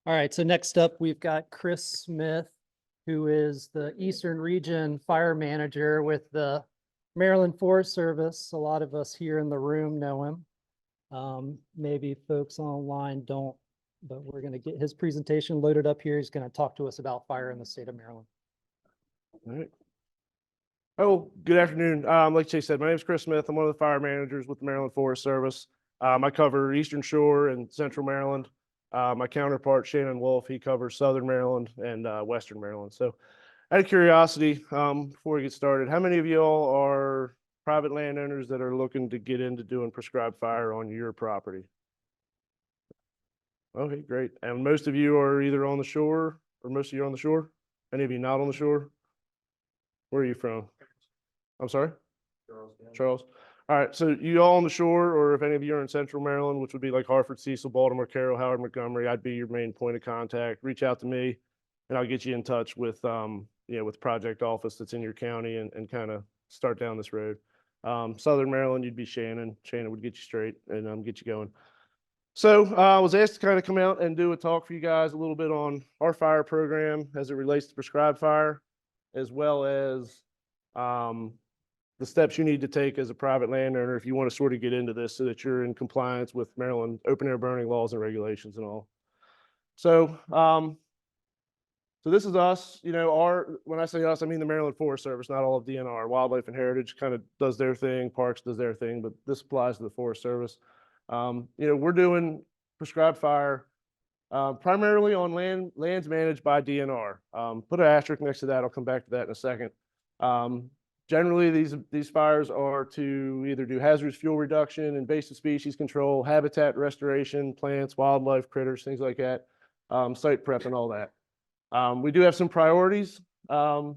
All right, so next up, we've got Chris Smith, who is the Eastern Region Fire Manager with the Maryland Forest Service. A lot of us here in the room know him. Maybe folks online don't, but we're going to get his presentation loaded up here. He's going to talk to us about fire in the state of Maryland. All right. Oh, good afternoon. Like Chase said, my name is Chris Smith. I'm one of the fire managers with the Maryland Forest Service. I cover Eastern Shore and Central Maryland. My counterpart, Shannon Wolf, he covers Southern Maryland and Western Maryland. So out of curiosity, before we get started, how many of y'all are private landowners that are looking to get into doing prescribed fire on your property? Okay, great. And most of you are either on the shore or most of you are on the shore? Any of you not on the shore? Where are you from? I'm sorry? Charles. All right, so you all on the shore, or if any of you are in Central Maryland, which would be like Hartford, Cecil, Baltimore, Carroll, Howard, Montgomery, I'd be your main point of contact. Reach out to me, and I'll get you in touch with with project office that's in your county and kind of start down this road. Southern Maryland, you'd be Shannon. Shannon would get you straight and get you going. So I was asked to kind of come out and do a talk for you guys a little bit on our fire program as it relates to prescribed fire, as well as the steps you need to take as a private landowner if you want to sort of get into this so that you're in compliance with Maryland open air burning laws and regulations and all. So, so this is us, when I say us, I mean the Maryland Forest Service, not all of DNR. Wildlife and Heritage kind of does their thing, Parks does their thing, but this applies to the Forest Service. We're doing prescribed fire primarily on lands managed by DNR. Put an asterisk next to that. I'll come back to that in a second. Generally, these fires are to either do hazardous fuel reduction, invasive species control, habitat restoration, plants, wildlife, critters, things like that, site prep and all that. We do have some priorities, and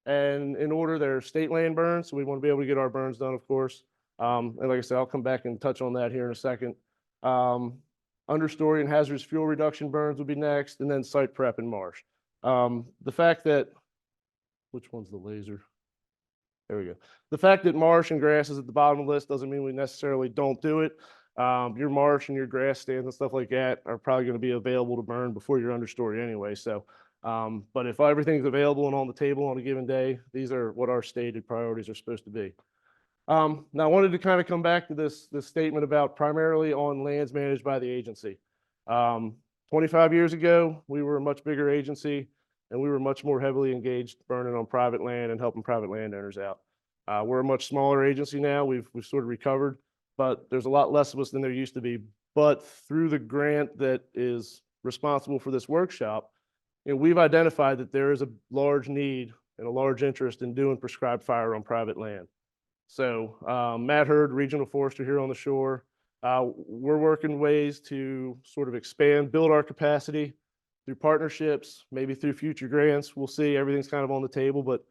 in order, they're state land burns, so we want to be able to get our burns done, of course. And like I said, I'll come back and touch on that here in a second. Understory and hazardous fuel reduction burns would be next, and then site prep and marsh. The fact that, which one's the laser? There we go. The fact that marsh and grass is at the bottom of the list doesn't mean we necessarily don't do it. Your marsh and your grass stands and stuff like that are probably going to be available to burn before your understory anyway. So, but if everything's available and on the table on a given day, these are what our stated priorities are supposed to be. Now I wanted to kind of come back to this statement about primarily on lands managed by the agency. 25 years ago, we were a much bigger agency and we were much more heavily engaged burning on private land and helping private landowners out. We're a much smaller agency now. We've sort of recovered, but there's a lot less of us than there used to be. But through the grant that is responsible for this workshop, we've identified that there is a large need and a large interest in doing prescribed fire on private land. So Matt Hurd, Regional Forester here on the shore, we're working ways to sort of expand, build our capacity through partnerships, maybe through future grants. We'll see. Everything's kind of on the table, but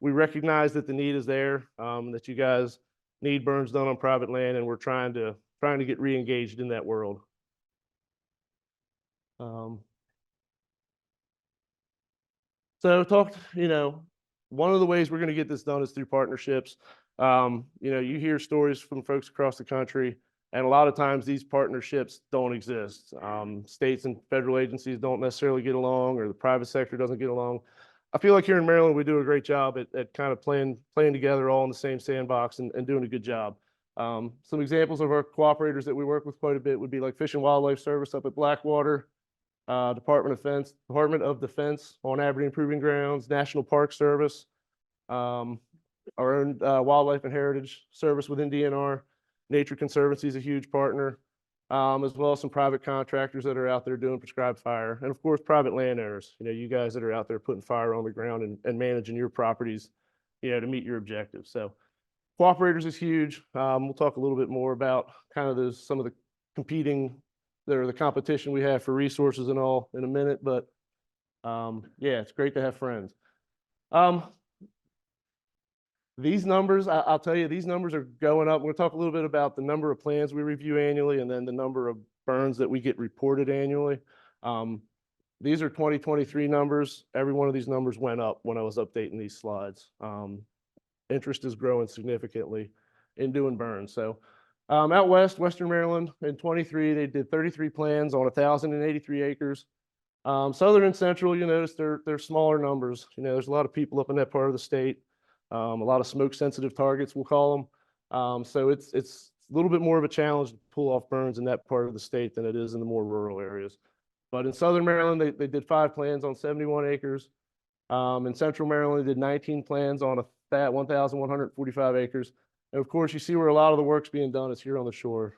we recognize that the need is there, that you guys need burns done on private land, and we're trying to get re-engaged in that world. So one of the ways we're going to get this done is through partnerships. You hear stories from folks across the country, and a lot of times these partnerships don't exist. States and federal agencies don't necessarily get along, or the private sector doesn't get along. I feel like here in Maryland, we do a great job at kind of playing together all in the same sandbox and doing a good job. Some examples of our cooperators that we work with quite a bit would be like Fish and Wildlife Service up at Blackwater, Department of Defense on Aberdeen Proving Grounds, National Park Service, our own Wildlife and Heritage Service within DNR. Nature Conservancy is a huge partner, as well as some private contractors that are out there doing prescribed fire, and of course private landowners. You guys that are out there putting fire on the ground and managing your properties, to meet your objectives. So cooperators is huge. We'll talk a little bit more about kind of some of the the competition we have for resources and all in a minute, but yeah, it's great to have friends. These numbers, I'll tell you, these numbers are going up. We'll talk a little bit about the number of plans we review annually and then the number of burns that we get reported annually. These are 2023 numbers. Every one of these numbers went up when I was updating these slides. Interest is growing significantly in doing burns. So out west, Western Maryland, in 23, they did 33 plans on 1,083 acres. Southern and central, you notice they're smaller numbers. You know, there's a lot of people up in that part of the state. A lot of smoke sensitive targets, we'll call them. So it's a little bit more of a challenge to pull off burns in that part of the state than it is in the more rural areas. But in Southern Maryland, they did 5 plans on 71 acres. In Central Maryland, they did 19 plans on that 1,145 acres. And of course, you see where a lot of the work's being done is here on the shore.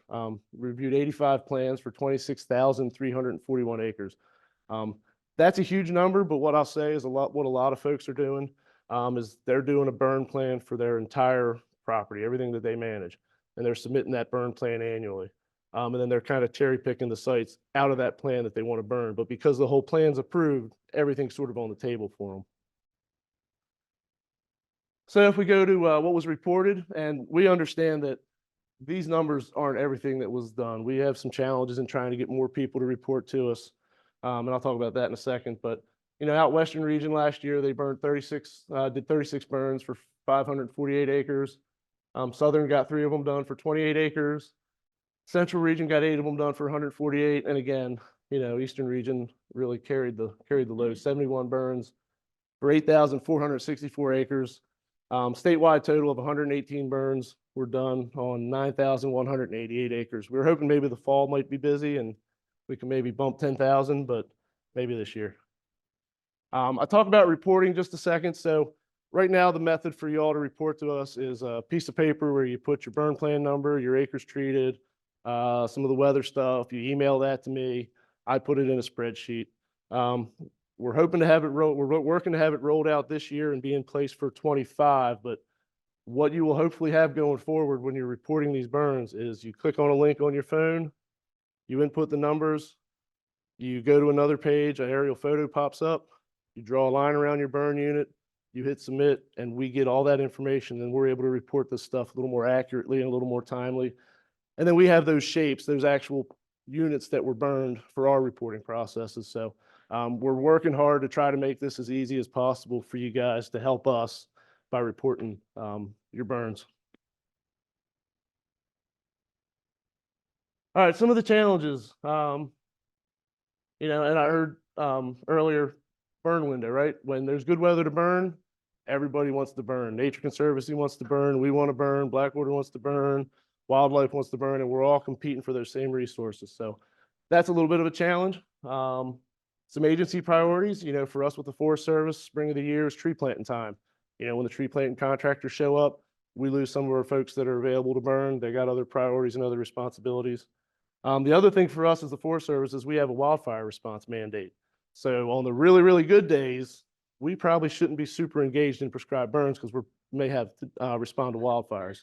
Reviewed 85 plans for 26,341 acres. That's a huge number, but what I'll say is what a lot of folks are doing is they're doing a burn plan for their entire property, everything that they manage, and they're submitting that burn plan annually. And then they're kind of cherry picking the sites out of that plan that they want to burn. But because the whole plan's approved, everything's sort of on the table for them. So if we go to what was reported, and we understand that these numbers aren't everything that was done. We have some challenges in trying to get more people to report to us. And I'll talk about that in a second. But, you know, out Western region last year, they burned 36, did 36 burns for 548 acres. Southern got 3 of them done for 28 acres. Central region got 8 of them done for 148. And again, you know, Eastern region really carried the load, 71 burns for 8,464 acres. Statewide total of 118 burns were done on 9,188 acres. We were hoping maybe the fall might be busy and we can maybe bump 10,000, but maybe this year. I talk about reporting just a second. So right now, the method for you all to report to us is a piece of paper where you put your burn plan number, your acres treated, some of the weather stuff. You email that to me. I put it in a spreadsheet. We're hoping to have it rolled. We're working to have it rolled out this year and be in place for 25. But what you will hopefully have going forward when you're reporting these burns is you click on a link on your phone, you input the numbers, you go to another page, an aerial photo pops up, you draw a line around your burn unit, you hit submit, and we get all that information, and we're able to report this stuff a little more accurately and a little more timely. And then we have those shapes, those actual units that were burned for our reporting processes. So we're working hard to try to make this as easy as possible for you guys to help us by reporting your burns. All right, some of the challenges, you know, and I heard earlier, burn window, right? When there's good weather to burn, everybody wants to burn. Nature Conservancy wants to burn, we want to burn, Blackwater wants to burn, wildlife wants to burn, and we're all competing for those same resources. So that's a little bit of a challenge. Some agency priorities, you know, for us with the Forest Service, spring of the year is tree planting time. You know, when the tree planting contractors show up, we lose some of our folks that are available to burn. They got other priorities and other responsibilities. The other thing for us as the Forest Service is we have a wildfire response mandate. So on the really, really good days, we probably shouldn't be super engaged in prescribed burns because we may have to respond to wildfires.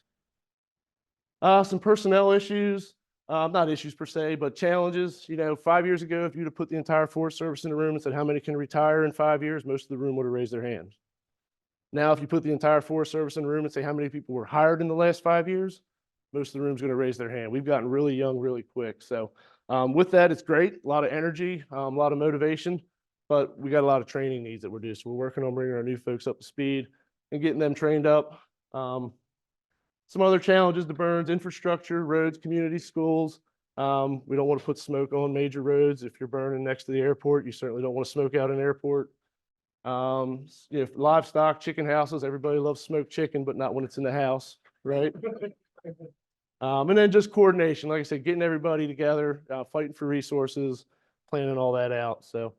Some personnel issues, not issues per se, but challenges. You know, 5 years ago, if you'd have put the entire Forest Service in a room and said how many can retire in 5 years, most of the room would have raised their hand. Now, if you put the entire Forest Service in a room and say how many people were hired in the last 5 years, most of the room's going to raise their hand. We've gotten really young really quick. So with that, it's great. A lot of energy, a lot of motivation, but we got a lot of training needs that we're doing. So we're working on bringing our new folks up to speed and getting them trained up. Some other challenges, the burns, infrastructure, roads, community, schools. We don't want to put smoke on major roads. If you're burning next to the airport, you certainly don't want to smoke out an airport. You know, livestock, chicken houses, everybody loves smoked chicken, but not when it's in the house, right? And then just coordination, like I said, getting everybody together, fighting for resources, planning all that out. So,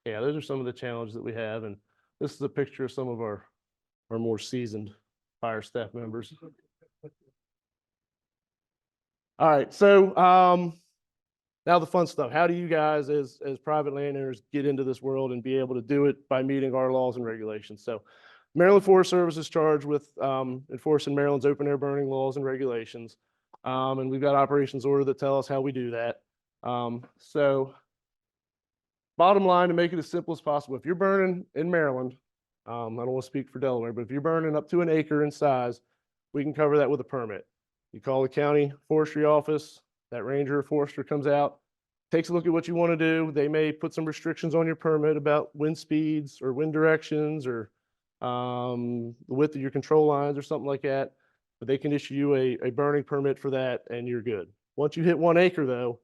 yeah, those are some of the challenges that we have. And this is a picture of some of our more seasoned fire staff members. All right, so now the fun stuff. How do you guys as private landowners get into this world and be able to do it by meeting our laws and regulations? So Maryland Forest Service is charged with enforcing Maryland's open air burning laws and regulations. And we've got operations order that tell us how we do that. So bottom line, to make it as simple as possible, if you're burning in Maryland, I don't want to speak for Delaware, but if you're burning up to an acre in size, we can cover that with a permit. You call the county forestry office, that ranger or forester comes out, takes a look at what you want to do. They may put some restrictions on your permit about wind speeds or wind directions or the width of your control lines or something like that, but they can issue you a burning permit for that and you're good. Once you hit 1 acre though,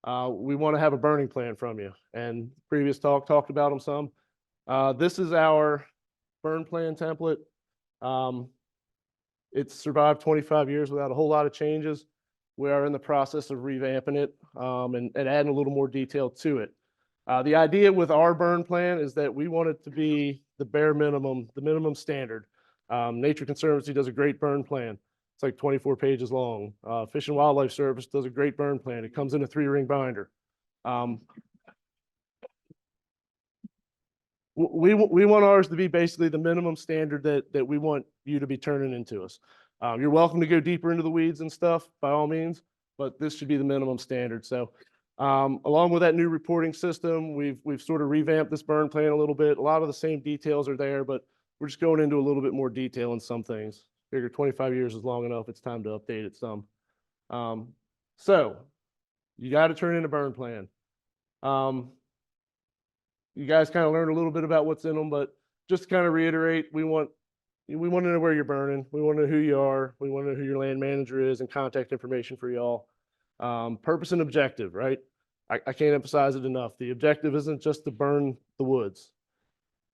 We want to have a burning plan from you. And previous talked about them some. This is our burn plan template. It's survived 25 years without a whole lot of changes. We are in the process of revamping it and adding a little more detail to it. The idea with our burn plan is that we want it to be the bare minimum, the minimum standard. Nature Conservancy does a great burn plan. It's like 24 pages long. Fish and Wildlife Service does a great burn plan. It comes in a 3-ring binder. We want ours to be basically the minimum standard that we want you to be turning into us. You're welcome to go deeper into the weeds and stuff by all means, but this should be the minimum standard. So along with that new reporting system, we've sort of revamped this burn plan a little bit. A lot of the same details are there, but we're just going into a little bit more detail in some things. Figure 25 years is long enough. It's time to update it some. So you got to turn in a burn plan. You guys kind of learned a little bit about what's in them, but just to kind of reiterate, we want to know where you're burning. We want to know who you are. We want to know who your land manager is and contact information for y'all. Purpose and objective, right? I can't emphasize it enough. The objective isn't just to burn the woods.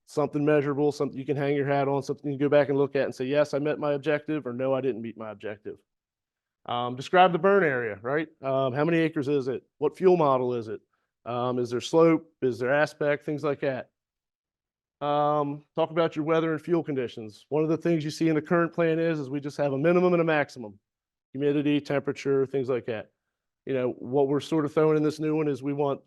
Something measurable, something you can hang your hat on, something you can go back and look at and say, yes, I met my objective, or no, I didn't meet my objective. Describe the burn area, right? How many acres is it? What fuel model is it? Is there slope? Is there aspect? Things like that. Talk about your weather and fuel conditions. One of the things you see in the current plan is we just have a minimum and a maximum. Humidity, temperature, things like that. You know, what we're sort of throwing in this new one is we want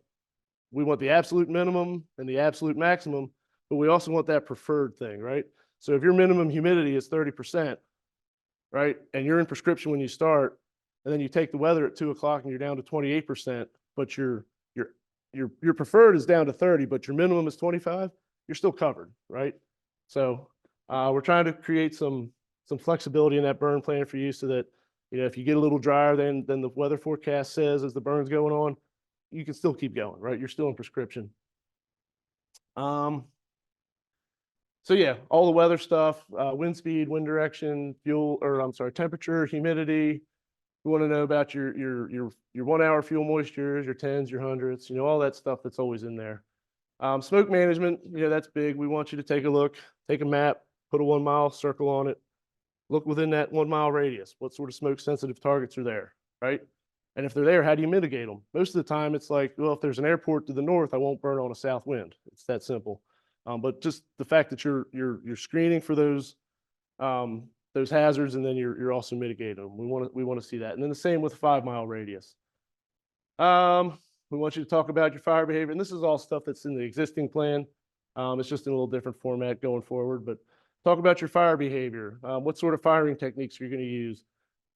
the absolute minimum and the absolute maximum, but we also want that preferred thing, right? So if your minimum humidity is 30%, right, and you're in prescription when you start, and then you take the weather at 2 o'clock and you're down to 28%, but your preferred is down to 30, but your minimum is 25, you're still covered, right? So we're trying to create some flexibility in that burn plan for you so that, you know, if you get a little drier than the weather forecast says as the burn's going on, you can still keep going, right? You're still in prescription. So yeah, all the weather stuff, wind speed, wind direction, temperature, humidity. We want to know about your 1 hour fuel moistures, your 10s, your 100s, you know, all that stuff that's always in there. Smoke management, you know, that's big. We want you to take a look, take a map, put a 1 mile circle on it, look within that 1 mile radius. What sort of smoke sensitive targets are there, right? And if they're there, how do you mitigate them? Most of the time it's like, well, if there's an airport to the north, I won't burn on a south wind. It's that simple. But just the fact that you're screening for those hazards, and then you're also mitigating them. We want to see that. And then the same with 5 mile radius. We want you to talk about your fire behavior, and this is all stuff that's in the existing plan. It's just in a little different format going forward, but talk about your fire behavior. What sort of firing techniques you're going to use.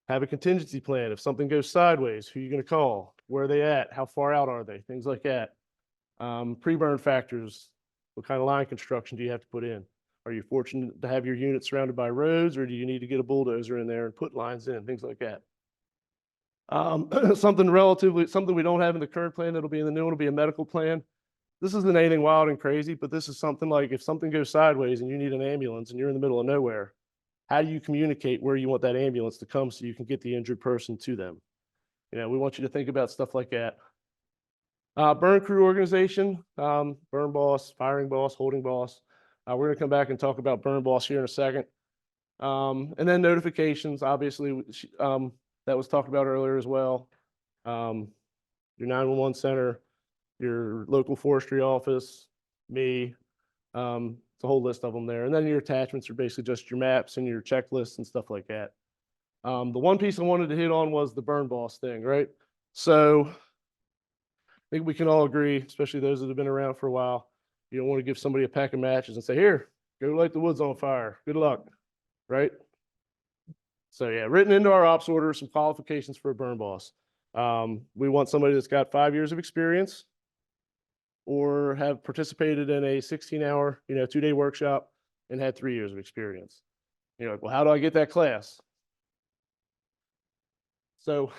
Have a contingency plan. If something goes sideways, who are you going to call? Where are they at? How far out are they? Things like that. Pre-burn factors. What kind of line construction do you have to put in? Are you fortunate to have your unit surrounded by roads, or do you need to get a bulldozer in there and put lines in, things like that? Something we don't have in the current plan that'll be in the new one will be a medical plan. This isn't anything wild and crazy, but this is something like if something goes sideways and you need an ambulance and you're in the middle of nowhere, how do you communicate where you want that ambulance to come so you can get the injured person to them? You know, we want you to think about stuff like that. Burn crew organization, burn boss, firing boss, holding boss. We're going to come back and talk about burn boss here in a second. And then notifications, obviously, that was talked about earlier as well. Your 911 center, your local forestry office, me, it's a whole list of them there. And then your attachments are basically just your maps and your checklists and stuff like that. The one piece I wanted to hit on was the burn boss thing, right? So I think we can all agree, especially those that have been around for a while, you don't want to give somebody a pack of matches and say, here, go light the woods on fire. Good luck, right? So yeah, written into our ops order, some qualifications for a burn boss. We want somebody that's got 5 years of experience or have participated in a 16-hour, 2-day workshop and had 3 years of experience. You're like, well, how do I get that class? So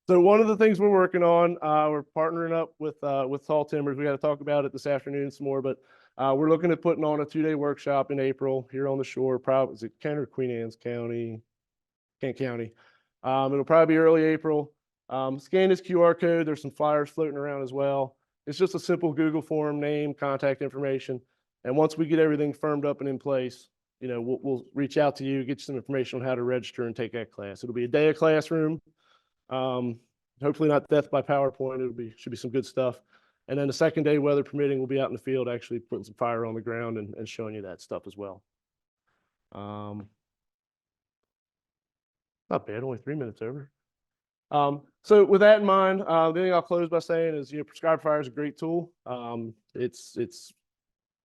So one of the things we're working on, we're partnering up with Tall Timbers. We got to talk about it this afternoon some more, but we're looking at putting on a 2-day workshop in April here on the shore. Probably is it Kent or Queen Anne's County? Kent County. It'll probably be early April. Scan this QR code. There's some flyers floating around as well. It's just a simple Google form, name, contact information. And once we get everything firmed up and in place, we'll reach out to you, get you some information on how to register and take that class. It'll be a day of classroom. Hopefully not death by PowerPoint. Should be some good stuff. And then the second day, weather permitting, we'll be out in the field actually putting some fire on the ground and showing you that stuff as well. Not bad, only 3 minutes over. So with that in mind, the thing I'll close by saying is, Prescribed Fire is a great tool. It's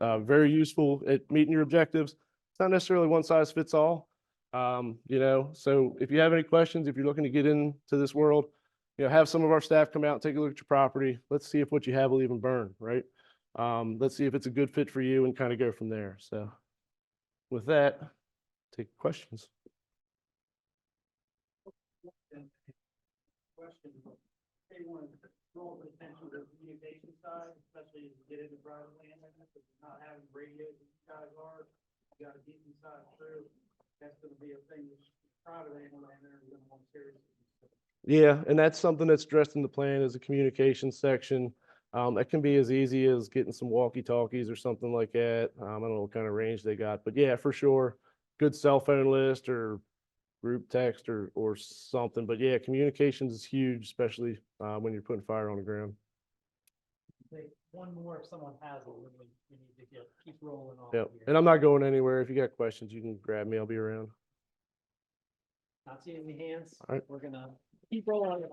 very useful at meeting your objectives. It's not necessarily one size fits all. So if you have any questions, if you're looking to get into this world, have some of our staff come out and take a look at your property. Let's see if what you have will even burn, right? Let's see if it's a good fit for you and kind of go from there. So with that, take questions. Question, they want to roll the attention to the communication side, especially as you get into private land, because not having radios that you guys are, you got a decent sized crew. That's going to be a thing that private landowner is going to want seriously. Yeah, and that's something that's addressed in the plan as a communication section. That can be as easy as getting some walkie-talkies or something like that. I don't know what kind of range they got, but yeah, for sure, good cell phone list or group text or something. But yeah, communications is huge, especially when you're putting fire on the ground. One more if someone has it, we need to keep rolling on. Yep. And I'm not going anywhere. If you got questions, you can grab me. I'll be around. Not seeing any hands. All right. We're gonna keep rolling.